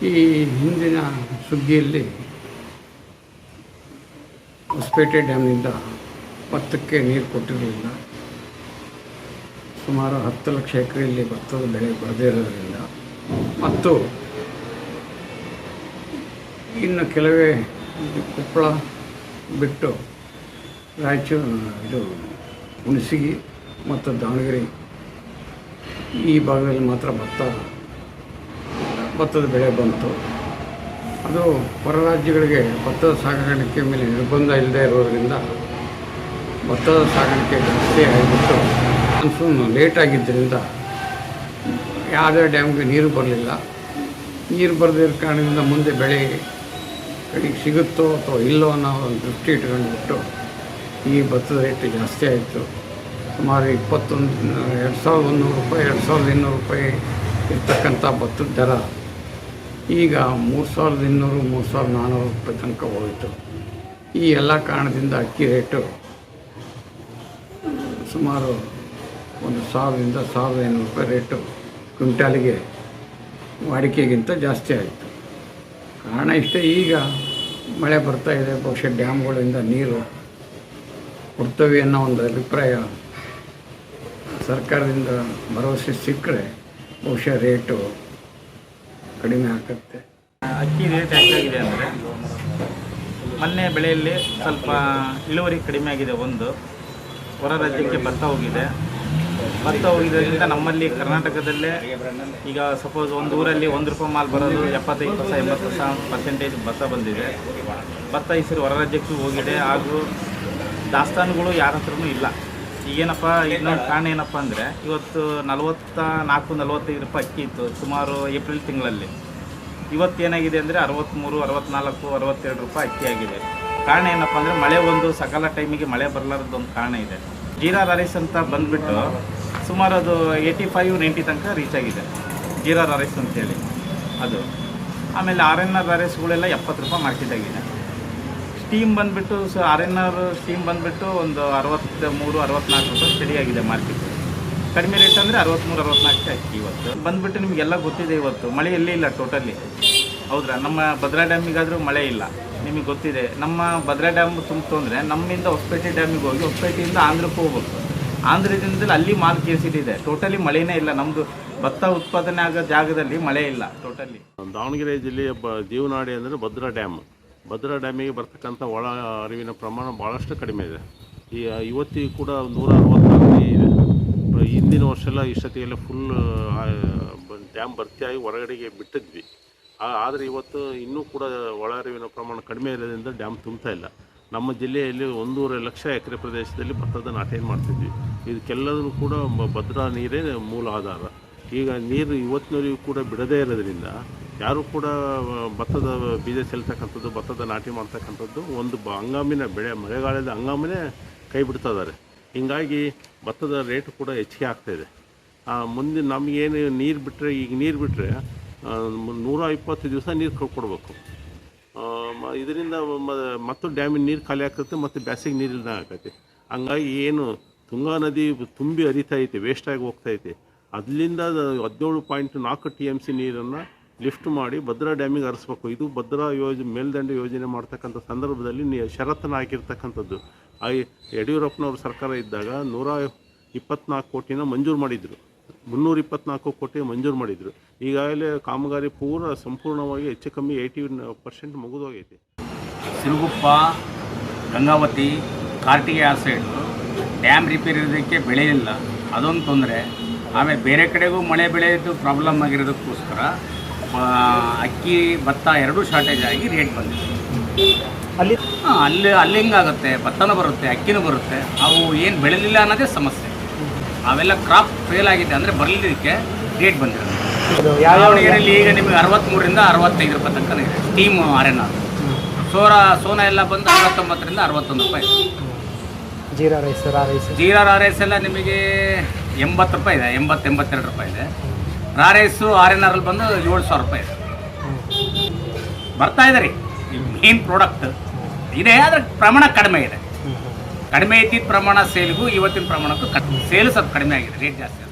ಈ ಹಿಂದಿನ ಸುಗ್ಗಿಯಲ್ಲಿ ಹೊಸಪೇಟೆ ಡ್ಯಾಮ್ನಿಂದ ಭತ್ತಕ್ಕೆ ನೀರು ಕೊಟ್ಟಿರಲಿಲ್ಲ. ಸುಮಾರು 10 ಲಕ್ಷ ಎಕರೆಯಲ್ಲಿ ಭತ್ತದ ಬೆಳೆ ಬರದೇ ಇರೋದ್ರಿಂದ ಮತ್ತು ಇನ್ನು ಕೆಲವೇ ಕೊಪ್ಪಳ ಬಿಟ್ಟು ರಾಯಚೂರು ಹುಣಸಗಿ ಮತ್ತು ದಾವಣಗೆರೆ ಈ ಭಾಗದಲ್ಲಿ ಮಾತ್ರ ಭತ್ತದ ಬೆಳೆ ಬಂತು. ಅದು ಹೊರ ರಾಜ್ಯಗಳಿಗೆ ಭತ್ತದ ಸಾಗಾಣಿಕೆ ಮೇಲೆ ನಿರ್ಬಂಧ ಇಲ್ಲದೆ ಇರೋದರಿಂದ ಭತ್ತದ ಸಾಗಾಣಿಕೆ ಜಾಸ್ತಿ ಆಗಿಬಿಟ್ಟು ಮಾನ್ಸೂನ್ ಲೇಟಾಗಿದ್ದರಿಂದ ಯಾವುದೇ ಡ್ಯಾಮ್ಗೆ ನೀರು ಬರಲಿಲ್ಲ. ನೀರು ಬರದಿರೋ ಕಾರಣದಿಂದ ಮುಂದೆ ಬೆಳೆ ಕಡೆಗೆ ಸಿಗುತ್ತೋ ಅಥವಾ ಇಲ್ಲೋ ಅನ್ನೋ ಒಂದು ದೃಷ್ಟಿ ಇಟ್ಕೊಂಡ್ಬಿಟ್ಟು ಈ ಭತ್ತದ ರೇಟ್ ಜಾಸ್ತಿ ಆಯಿತು. ಸುಮಾರು 2,100 ರೂಪಾಯಿ 2,200 ರೂಪಾಯಿ ಇರ್ತಕ್ಕಂಥ ಭತ್ತದ ದರ ಈಗ 3,200 3,400 ರೂಪಾಯಿ ತನಕ ಹೋಯಿತು. ಈ ಎಲ್ಲ ಕಾರಣದಿಂದ ಅಕ್ಕಿ ರೇಟು ಸುಮಾರು 1,000ರಿಂದ 1,500 ರೂಪಾಯಿ ರೇಟು ಕ್ವಿಂಟಾಲಿಗೆ ವಾಡಿಕೆಗಿಂತ ಜಾಸ್ತಿ ಆಯಿತು. ಕಾರಣ ಇಷ್ಟೇ, ಈಗ ಮಳೆ ಬರ್ತಾಯಿದೆ, ಬಹುಶಃ ಡ್ಯಾಮ್ಗಳಿಂದ ನೀರು ಕೊಡ್ತವೆ ಅನ್ನೋ ಒಂದು ಅಭಿಪ್ರಾಯ ಸರ್ಕಾರದಿಂದ ಭರವಸೆ ಸಿಕ್ಕರೆ ಬಹುಶಃ ರೇಟು ಕಡಿಮೆ ಆಗುತ್ತೆ. ಅಕ್ಕಿ ರೇಟ್ ಹೆಚ್ಚಾಗಿದೆ ಅಂದರೆ ಮೊನ್ನೆ ಬೆಳೆಯಲ್ಲಿ ಸ್ವಲ್ಪ ಇಳುವರಿ ಕಡಿಮೆ ಆಗಿದೆ. ಒಂದು ಹೊರ ರಾಜ್ಯಕ್ಕೆ ಭತ್ತ ಹೋಗಿದ್ದರಿಂದ ನಮ್ಮಲ್ಲಿ ಕರ್ನಾಟಕದಲ್ಲೇ ಈಗ ಸಪೋಸ್ ಒಂದು ಊರಲ್ಲಿ ₹1 ಮಾಲ್ ಬರೋದು 75-80% ಭತ್ತ ಬಂದಿದೆ. ಭತ್ತ ಈ ಸರಿ ಹೊರ ರಾಜ್ಯಕ್ಕೆ ಹೋಗಿದೆ. ಹಾಗೂ ದಾಸ್ತಾನುಗಳು ಯಾರ ಹತ್ರನೂ ಇಲ್ಲ. ಈಗೇನಪ್ಪ ಇನ್ನೊಂದು ಕಾರಣ ಏನಪ್ಪ ಅಂದರೆ ಇವತ್ತು 44-45 ರೂಪಾಯಿ ಅಕ್ಕಿ ಇತ್ತು ಸುಮಾರು ಏಪ್ರಿಲ್ ತಿಂಗಳಲ್ಲಿ. ಇವತ್ತೇನಾಗಿದೆ ಅಂದರೆ 63, 64, 62 ರೂಪಾಯಿ ಅಕ್ಕಿ ಆಗಿದೆ. ಕಾರಣ ಏನಪ್ಪ ಅಂದರೆ ಮಳೆ ಒಂದು ಸಕಾಲ ಟೈಮಿಗೆ ಮಳೆ ಬರಲಾರದೊಂದು ಕಾರಣ ಇದೆ. ಜೀರಾ ರೈಸ್ ಅಂತ ಬಂದುಬಿಟ್ಟು ಸುಮಾರು ಅದು 85-90 ತನಕ ರೀಚ್ ಆಗಿದೆ ಜೀರಾ ರೈಸ್ ಅಂತೇಳಿ ಅದು. ಆಮೇಲೆ RNR ರೈಸ್ಗಳೆಲ್ಲ 70 ರೂಪಾಯಿ ಮಾರ್ಕೆಟ್ ಆಗಿದೆ. ಸ್ಟೀಮ್ ಬಂದುಬಿಟ್ಟು RNR ಸ್ಟೀಮ್ ಬಂದುಬಿಟ್ಟು ಒಂದು 63-64 ರೂಪಾಯಿ ಸ್ಟಡಿ ಆಗಿದೆ ಮಾರ್ಕೆಟ್. ಕಡಿಮೆ ರೇಟ್ ಅಂದರೆ 63-64 ಅಕ್ಕಿ ಇವತ್ತು ಬಂದುಬಿಟ್ಟು ನಿಮಗೆಲ್ಲ ಗೊತ್ತಿದೆ. ಇವತ್ತು ಮಳೆ ಎಲ್ಲೇ ಇಲ್ಲ ಟೋಟಲಿ, ಹೌದ್ರಾ? ನಮ್ಮ ಭದ್ರಾ ಡ್ಯಾಮಿಗಾದರೂ ಮಳೆ ಇಲ್ಲ, ನಿಮಗೆ ಗೊತ್ತಿದೆ. ನಮ್ಮ ಭದ್ರಾ ಡ್ಯಾಮ್ ತುಂಬಿತು ಅಂದರೆ ನಮ್ಮಿಂದ ಹೊಸಪೇಟೆ ಡ್ಯಾಮಿಗೆ ಹೋಗಿ ಹೊಸಪೇಟೆಯಿಂದ ಆಂಧ್ರಕ್ಕೆ ಹೋಗ್ಬೇಕು. ಆಂಧ್ರದಿಂದ ಅಲ್ಲಿ ಮಾಲ್ ಕೇಸಿದೆ. ಟೋಟಲಿ ಮಳೆನೇ ಇಲ್ಲ. ನಮ್ಮದು ಭತ್ತ ಉತ್ಪಾದನೆ ಆಗೋ ಜಾಗದಲ್ಲಿ ಮಳೆ ಇಲ್ಲ ಟೋಟಲಿ. ದಾವಣಗೆರೆ ಜಿಲ್ಲೆಯ ಜೀವನಾಡಿ ಅಂದರೆ ಭದ್ರಾ ಡ್ಯಾಮಿಗೆ ಬರ್ತಕ್ಕಂಥ ಒಳ ಹರಿವಿನ ಪ್ರಮಾಣ ಭಾಳಷ್ಟು ಕಡಿಮೆ ಇದೆ. ಇವತ್ತಿಗೂ ಕೂಡ 164 ಅಡಿ ಇದೆ. ಹಿಂದಿನ ವರ್ಷ ಎಲ್ಲ ಇಷ್ಟೊತ್ತಿಗೆಲ್ಲ ಫುಲ್ ಡ್ಯಾಮ್ ಭರ್ತಿಯಾಗಿ ಹೊರಗಡೆಗೆ ಬಿಟ್ಟಿದ್ವಿ. ಆದರೆ ಇವತ್ತು ಇನ್ನೂ ಕೂಡ ಒಳ ಹರಿವಿನ ಪ್ರಮಾಣ ಕಡಿಮೆ ಇರೋದ್ರಿಂದ ಡ್ಯಾಮ್ ತುಂಬ್ತಾ ಇಲ್ಲ. ನಮ್ಮ ಜಿಲ್ಲೆಯಲ್ಲಿ 1.5 ಲಕ್ಷ ಎಕರೆ ಪ್ರದೇಶದಲ್ಲಿ ಭತ್ತದ ನಾಟೇನು ಮಾಡ್ತಿದ್ವಿ. ಇದಕ್ಕೆಲ್ಲದೂ ಕೂಡ ಭದ್ರಾ ನೀರೇ ಮೂಲ ಆಧಾರ. ಈಗ ನೀರು ಇವತ್ತಿನವರೆಗೂ ಕೂಡ ಬಿಡದೇ ಇರೋದ್ರಿಂದ ಯಾರೂ ಕೂಡ ಭತ್ತದ ಬೀಜ ಚೆಲ್ತಕ್ಕಂಥದ್ದು, ಭತ್ತದ ನಾಟಿ ಮಾಡ್ತಕ್ಕಂಥದ್ದು ಒಂದು ಹಂಗಾಮಿನ ಬೆಳೆ, ಮಳೆಗಾಲದ ಹಂಗಾಮನೇ ಕೈ ಬಿಡ್ತಾ ಇದ್ದಾರೆ. ಹೀಗಾಗಿ ಭತ್ತದ ರೇಟು ಕೂಡ ಹೆಚ್ಚಿಗೆ ಆಗ್ತಾಯಿದೆ. ಮುಂದೆ ನಮಗೇನು ನೀರು ಬಿಟ್ಟರೆ, ಈಗ ನೀರು ಬಿಟ್ಟರೆ 120 ದಿವಸ ನೀರು ಕೊಡಬೇಕು. ಇದರಿಂದ ಮತ್ತು ಡ್ಯಾಮಿನ ನೀರು ಖಾಲಿ ಆಗ್ತೈತೆ ಮತ್ತು ಬ್ಯಾಸಿಗೆ ನೀರಿಲ್ದ ಆಗತ್ತೆ. ಹಂಗಾಗಿ ಏನು ತುಂಗಾ ನದಿ ತುಂಬಿ ಹರಿತಾ ಐತೆ, ವೇಸ್ಟಾಗಿ ಹೋಗ್ತೈತೆ, ಅದರಿಂದ 17.4 TMC ನೀರನ್ನು ಲಿಫ್ಟ್ ಮಾಡಿ ಭದ್ರಾ ಡ್ಯಾಮಿಗೆ ಹರಿಸ್ಬೇಕು. ಇದು ಭದ್ರಾ ಮೇಲ್ದಂಡೆ ಯೋಜನೆ ಮಾಡ್ತಕ್ಕಂಥ ಸಂದರ್ಭದಲ್ಲಿ ಷರತ್ತನ್ನು ಹಾಕಿರ್ತಕ್ಕಂಥದ್ದು. ಯಡಿಯೂರಪ್ಪನವ್ರ ಸರ್ಕಾರ ಇದ್ದಾಗ 124 ಕೋಟಿನ ಮಂಜೂರು ಮಾಡಿದರು, 324 ಕೋಟಿ ಮಂಜೂರು ಮಾಡಿದರು. ಈಗಾಗಲೇ ಕಾಮಗಾರಿ ಸಂಪೂರ್ಣವಾಗಿ ಹೆಚ್ಚು ಕಮ್ಮಿ 80% ಮುಗಿದೋಗೈತೆ. ಸಿರುಗುಪ್ಪ, ಗಂಗಾವತಿ, ಕಾರ್ಟಿಗೆ ಆ ಸೈಡು ಡ್ಯಾಮ್ ರಿಪೇರಿ ಇರೋದಕ್ಕೆ ಬೆಳೆ ಇಲ್ಲ, ಅದೊಂದು ತೊಂದರೆ. ಆಮೇಲೆ ಬೇರೆ ಕಡೆಗೂ ಮಳೆ ಬೆಳೆಯೋದು ಪ್ರಾಬ್ಲಮ್ ಆಗಿರೋದಕ್ಕೋಸ್ಕರ ಅಕ್ಕಿ ಭತ್ತ ಎರಡೂ ಶಾರ್ಟೇಜ್ ಆಗಿ ರೇಟ್ ಬಂದಿದೆ. ಅಲ್ಲಿ ಹೆಂಗಾಗುತ್ತೆ, ಭತ್ತನೂ ಬರುತ್ತೆ, ಅಕ್ಕಿನೂ ಬರುತ್ತೆ. ಅವು ಏನು ಬೆಳೆದಿಲ್ಲ ಅನ್ನೋದೇ ಸಮಸ್ಯೆ. ಅವೆಲ್ಲ ಕ್ರಾಪ್ ಫೇಲ್ ಆಗಿದೆ ಅಂದರೆ ಬರಲಿದ್ದಕ್ಕೆ ರೇಟ್ ಬಂದಿರೋದು. ದಾವಣಗೆರೆಯಲ್ಲಿ ಈಗ ನಿಮಗೆ 63ರಿಂದ 65 ರೂಪಾಯಿ ತನಕ ಇದೆ ಸ್ಟೀಮ್ RNR. ಸೋನಾ ಎಲ್ಲ ಬಂದು 59ರಿಂದ 61 ರೂಪಾಯಿ. ಜೀರಾ ರೈಸ್ ಎಲ್ಲ ನಿಮಗೆ 80 ರೂಪಾಯಿ ಇದೆ, 80-82 ರೂಪಾಯಿ ಇದೆ. ರೈಸು RNR ಬಂದು 7,000 ರೂಪಾಯಿ ಇದೆ. ಬರ್ತಾ ಇದೆ ರೀ, ಮೇನ್ ಪ್ರಾಡಕ್ಟ್ ಇದೆ, ಆದರೆ ಪ್ರಮಾಣ ಕಡಿಮೆ ಇದೆ. ಕಡಿಮೆ ಇದ್ದಿದ್ದ ಪ್ರಮಾಣ ಸೇಲ್ಗೂ ಇವತ್ತಿನ ಪ್ರಮಾಣಕ್ಕೂ ಸೇಲ್ ಸ್ವಲ್ಪ ಕಡಿಮೆ ಆಗಿದೆ, ರೇಟ್ ಜಾಸ್ತಿ.